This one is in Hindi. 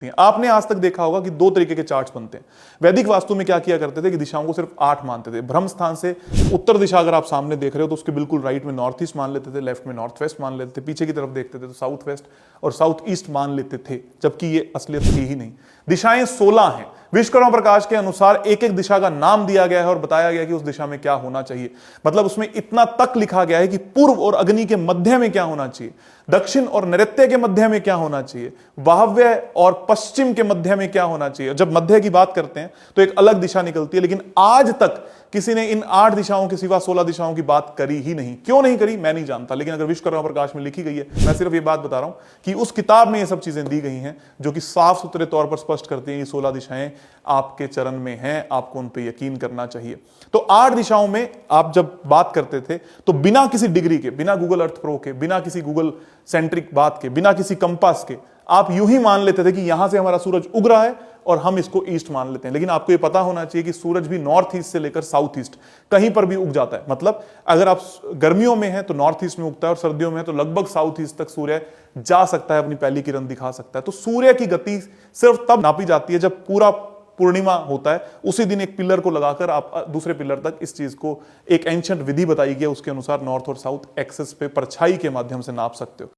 आपने आज तक देखा होगा कि दो तरीके के चार्ट्स बनते हैं। वैदिक वास्तु में क्या किया करते थे कि दिशाओं को सिर्फ 8 मानते थे। ब्रह्म स्थान से उत्तर दिशा अगर आप सामने देख रहे हो तो उसके बिल्कुल राइट में नॉर्थ ईस्ट मान लेते थे, लेफ्ट में नॉर्थ वेस्ट मान लेते थे, पीछे की तरफ देखते थे तो साउथ वेस्ट और साउथ ईस्ट मान लेते थे, जबकि ये असलियत थी ही नहीं। दिशाएं 16 हैं। विश्वकर्मा प्रकाश के अनुसार एक एक दिशा का नाम दिया गया है और बताया गया कि उस दिशा में क्या होना चाहिए। मतलब उसमें इतना तक लिखा गया है कि पूर्व और अग्नि के मध्य में क्या होना चाहिए, दक्षिण और नैऋत्य के मध्य में क्या होना चाहिए, वायव्य और पश्चिम के मध्य में क्या होना चाहिए। जब मध्य की बात करते हैं तो एक अलग दिशा निकलती है, लेकिन आज तक किसी ने इन 8 दिशाओं के सिवा 16 दिशाओं की बात करी ही नहीं। क्यों नहीं करी मैं नहीं जानता, लेकिन अगर विश्वकर्मा प्रकाश में लिखी गई है, मैं सिर्फ ये बात बता रहा हूं कि उस किताब में ये सब चीजें दी गई हैं जो कि साफ सुथरे तौर पर स्पष्ट करती हैं ये 16 दिशाएं आपके चरण में हैं, आपको उन पर यकीन करना चाहिए। तो 8 दिशाओं में आप जब बात करते थे तो बिना किसी डिग्री के, बिना गूगल अर्थ प्रो के, बिना किसी गूगल सेंट्रिक बात के, बिना किसी कंपास के आप यूं ही मान लेते थे कि यहां से हमारा सूरज उग रहा है और हम इसको ईस्ट मान लेते हैं। लेकिन आपको यह पता होना चाहिए कि सूरज भी नॉर्थ ईस्ट से लेकर साउथ ईस्ट कहीं पर भी उग जाता है। मतलब अगर आप गर्मियों में हैं तो नॉर्थ ईस्ट में उगता है और सर्दियों में है तो लगभग साउथ ईस्ट तक सूर्य जा सकता है, अपनी पहली किरण दिखा सकता है। तो सूर्य की गति सिर्फ तब नापी जाती है जब पूरा पूर्णिमा होता है, उसी दिन एक पिलर को लगाकर आप दूसरे पिलर तक इस चीज को एक एंशिएंट विधि बताई गई है, उसके अनुसार नॉर्थ और साउथ एक्सिस पे परछाई के माध्यम से नाप सकते हो।